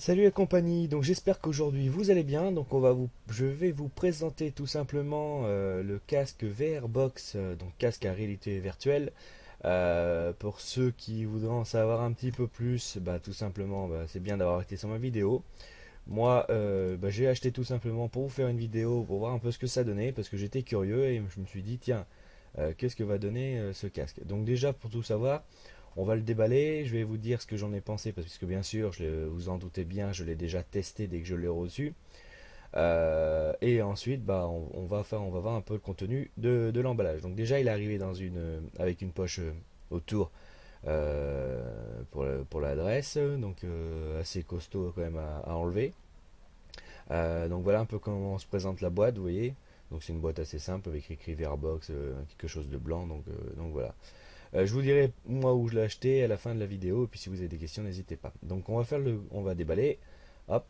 Salut la compagnie, donc j'espère qu'aujourd'hui vous allez bien. Donc je vais vous présenter tout simplement le casque VR Box, donc casque à réalité virtuelle. Pour ceux qui voudront en savoir un petit peu plus, tout simplement, c'est bien d'avoir été sur ma vidéo. Moi, j'ai acheté tout simplement pour vous faire une vidéo, pour voir un peu ce que ça donnait, parce que j'étais curieux et je me suis dit, tiens, qu'est-ce que va donner ce casque? Donc déjà, pour tout savoir, on va le déballer, je vais vous dire ce que j'en ai pensé, parce que bien sûr, vous en doutez bien, je l'ai déjà testé dès que je l'ai reçu. Et ensuite, on va voir un peu le contenu de l'emballage. Donc déjà, il est arrivé avec une poche autour pour l'adresse, donc assez costaud quand même à enlever. Donc voilà un peu comment se présente la boîte, vous voyez. Donc c'est une boîte assez simple avec écrit Verbox, quelque chose de blanc, donc voilà. Je vous dirai moi où je l'ai acheté à la fin de la vidéo, et puis si vous avez des questions, n'hésitez pas. Donc on va déballer. Hop.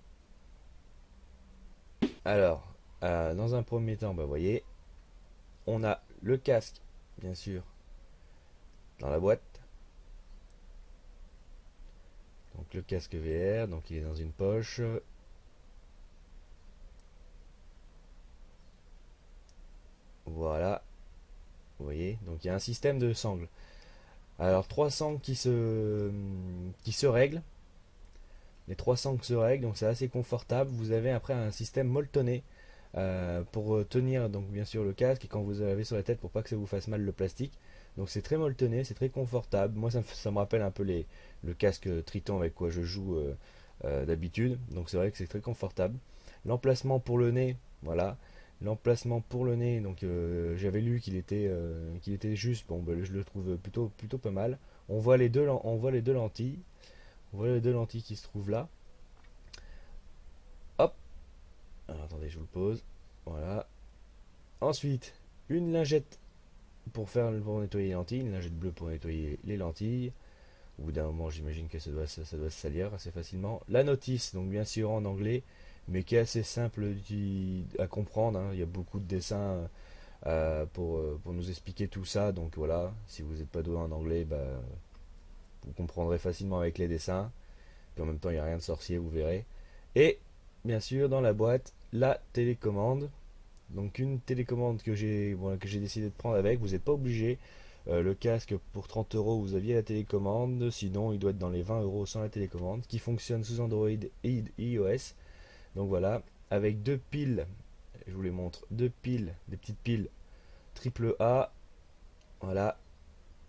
Alors, dans un premier temps, vous voyez, on a le casque, bien sûr, dans la boîte. Donc le casque VR, donc il est dans une poche. Voilà, vous voyez. Donc il y a un système de sangles. Alors trois sangles qui se règlent. Les trois sangles se règlent, donc c'est assez confortable. Vous avez après un système molletonné pour tenir donc bien sûr le casque et quand vous l'avez sur la tête pour pas que ça vous fasse mal le plastique. Donc c'est très molletonné, c'est très confortable. Moi ça me rappelle un peu le casque Triton avec quoi je joue d'habitude. Donc c'est vrai que c'est très confortable. L'emplacement pour le nez, voilà. L'emplacement pour le nez, donc j'avais lu qu'il était juste. Bon, je le trouve plutôt pas mal. On voit les deux lentilles. On voit les deux lentilles qui se trouvent là. Hop. Alors attendez, je vous le pose. Voilà. Ensuite, une lingette pour nettoyer les lentilles, une lingette bleue pour nettoyer les lentilles. Au bout d'un moment, j'imagine que ça doit se salir assez facilement. La notice, donc bien sûr en anglais, mais qui est assez simple à comprendre, hein. Il y a beaucoup de dessins pour nous expliquer tout ça. Donc voilà, si vous n'êtes pas doué en anglais, vous comprendrez facilement avec les dessins. Puis en même temps, il n'y a rien de sorcier, vous verrez. Et bien sûr, dans la boîte, la télécommande. Donc une télécommande que j'ai décidé de prendre avec. Vous n'êtes pas obligé. Le casque pour 30 euros, vous aviez la télécommande. Sinon, il doit être dans les 20 euros sans la télécommande. Qui fonctionne sous Android et iOS. Donc voilà, avec deux piles. Je vous les montre. Deux piles, des petites piles triple A. Voilà.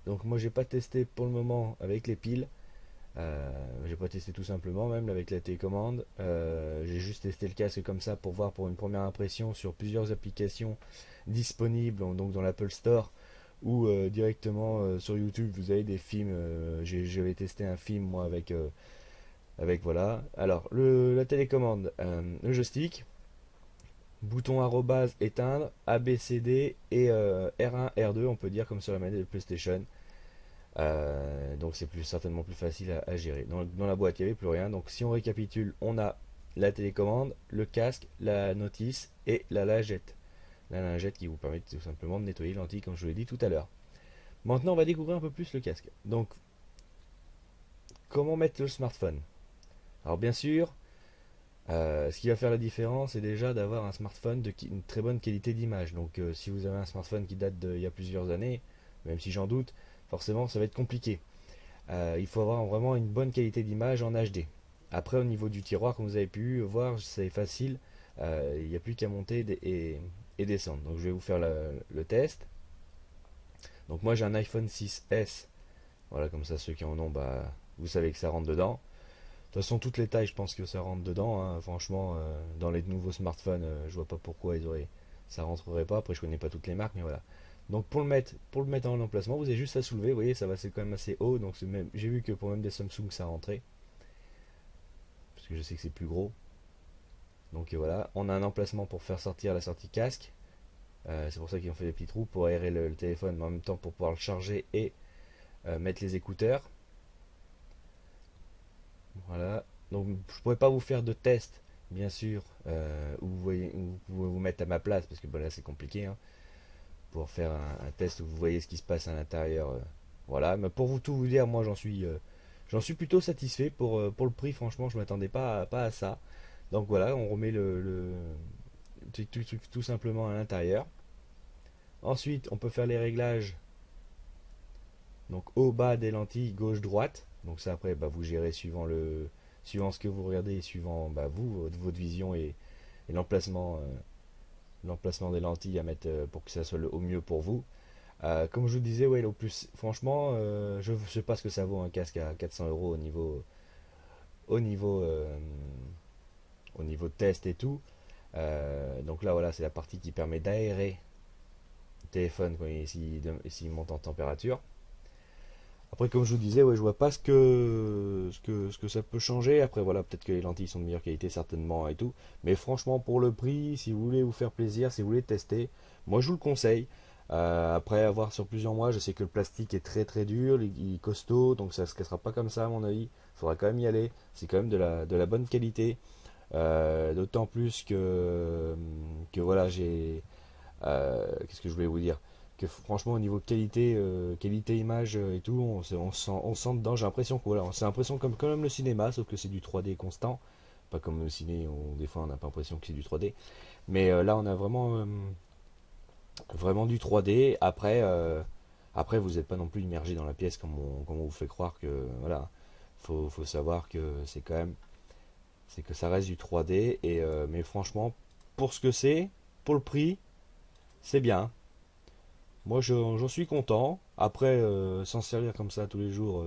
Donc moi, j'ai pas testé pour le moment avec les piles. J'ai pas testé tout simplement, même avec la télécommande. J'ai juste testé le casque comme ça pour voir pour une première impression sur plusieurs applications disponibles donc dans l'Apple Store ou directement sur YouTube. Vous avez des films. J'avais testé un film moi avec voilà. Alors la télécommande, le joystick, bouton arrobase éteindre, ABCD et R1 R2 on peut dire comme sur la manette de PlayStation. Donc c'est certainement plus facile à gérer. Dans la boîte, il n'y avait plus rien. Donc si on récapitule, on a la télécommande, le casque, la notice et la lingette. La lingette qui vous permet tout simplement de nettoyer les lentilles comme je vous l'ai dit tout à l'heure. Maintenant, on va découvrir un peu plus le casque. Donc, comment mettre le smartphone? Alors bien sûr, ce qui va faire la différence, c'est déjà d'avoir un smartphone de une très bonne qualité d'image. Donc si vous avez un smartphone qui date d'il y a plusieurs années, même si j'en doute, forcément ça va être compliqué. Il faut avoir vraiment une bonne qualité d'image en HD. Après, au niveau du tiroir, comme vous avez pu voir, c'est facile. Il n'y a plus qu'à monter et descendre. Donc, je vais vous faire le test. Donc, moi, j'ai un iPhone 6S. Voilà, comme ça, ceux qui en ont, vous savez que ça rentre dedans. De toute façon, toutes les tailles, je pense que ça rentre dedans, hein. Franchement, dans les nouveaux smartphones, je vois pas pourquoi ça rentrerait pas. Après, je connais pas toutes les marques, mais voilà. Donc pour le mettre en emplacement, vous avez juste à soulever. Vous voyez, ça va, c'est quand même assez haut. Donc j'ai vu que pour même des Samsung, ça rentrait, parce que je sais que c'est plus gros. Donc voilà, on a un emplacement pour faire sortir la sortie casque. C'est pour ça qu'ils ont fait des petits trous pour aérer le téléphone, mais en même temps pour pouvoir le charger et mettre les écouteurs. Voilà. Donc je pourrais pas vous faire de test, bien sûr, où vous pouvez vous mettre à ma place, parce que là c'est compliqué, hein, pour faire un test où vous voyez ce qui se passe à l'intérieur. Voilà. Mais pour vous tout vous dire, moi j'en suis plutôt satisfait pour le prix. Franchement, je m'attendais pas à ça. Donc voilà, on remet tout simplement à l'intérieur. Ensuite, on peut faire les réglages. Donc haut, bas des lentilles, gauche, droite. Donc ça après, bah, vous gérez suivant ce que vous regardez, suivant bah, votre vision et l'emplacement des lentilles à mettre pour que ça soit au mieux pour vous. Comme je vous disais, ouais, au plus, franchement, je ne sais pas ce que ça vaut un casque à 400 euros au niveau, euh, au niveau test et tout. Donc là, voilà, c'est la partie qui permet d'aérer le téléphone quand s'il monte en température. Après, comme je vous disais, ouais, je vois pas ce que ça peut changer. Après, voilà, peut-être que les lentilles sont de meilleure qualité, certainement, et tout. Mais franchement, pour le prix, si vous voulez vous faire plaisir, si vous voulez tester, moi, je vous le conseille. Après avoir sur plusieurs mois, je sais que le plastique est très très dur, il est costaud, donc ça se cassera pas comme ça, à mon avis. Il faudra quand même y aller. C'est quand même de la bonne qualité. D'autant plus que voilà, qu'est-ce que je voulais vous dire? Que franchement, au niveau qualité, qualité image et tout, on sent dedans. J'ai l'impression que voilà, c'est l'impression comme quand même le cinéma, sauf que c'est du 3D constant. Pas comme le ciné, des fois on n'a pas l'impression que c'est du 3D. Mais là, on a vraiment du 3D. Après vous n'êtes pas non plus immergé dans la pièce comme on vous fait croire que voilà. Faut savoir que c'est que ça reste du 3D mais franchement, pour ce que c'est, pour le prix, c'est bien. Moi, j'en suis content. Après, s'en servir comme ça tous les jours,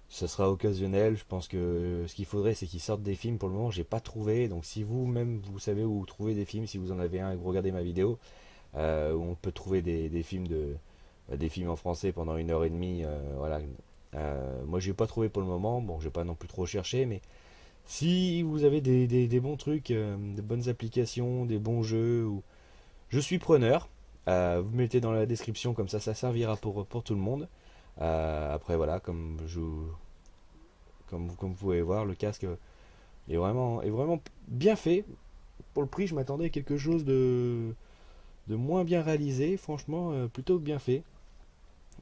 ça sera occasionnel. Je pense que ce qu'il faudrait, c'est qu'ils sortent des films. Pour le moment, j'ai pas trouvé. Donc, si vous-même, vous savez où trouver des films, si vous en avez un et que vous regardez ma vidéo, où on peut trouver des films des films en français pendant 1 heure et demie, voilà. Moi, j'ai pas trouvé pour le moment. Bon, j'ai pas non plus trop cherché, mais si vous avez des bons trucs, de bonnes applications, des bons jeux, je suis preneur. Vous mettez dans la description, comme ça servira pour tout le monde. Après, voilà, comme vous pouvez voir, le casque est vraiment bien fait. Pour le prix, je m'attendais à quelque chose de moins bien réalisé. Franchement, plutôt bien fait.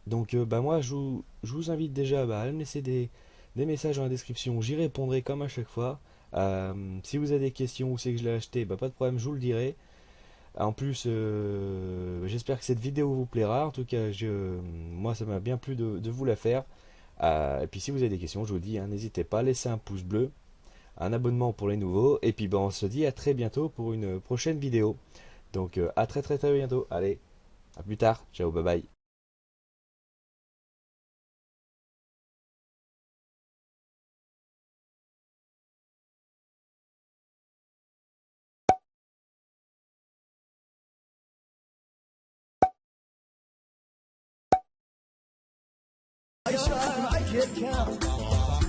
Donc, bah, moi, je vous invite déjà bah, à me laisser des messages dans la description. J'y répondrai comme à chaque fois. Si vous avez des questions où c'est que je l'ai acheté, bah, pas de problème, je vous le dirai. En plus, j'espère que cette vidéo vous plaira. En tout cas, moi, ça m'a bien plu de vous la faire. Et puis, si vous avez des questions, je vous dis, hein, n'hésitez pas à laisser un pouce bleu, un abonnement pour les nouveaux. Et puis, ben, on se dit à très bientôt pour une prochaine vidéo. Donc, à très très très bientôt. Allez, à plus tard. Ciao, bye bye.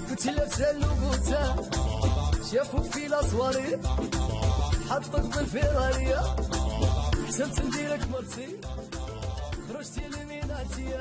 كنت لابسه اللوبوتا شافوك في لاصواري حطك بالفيراريا حسبت نديرك مرسي خرجتي لميناتي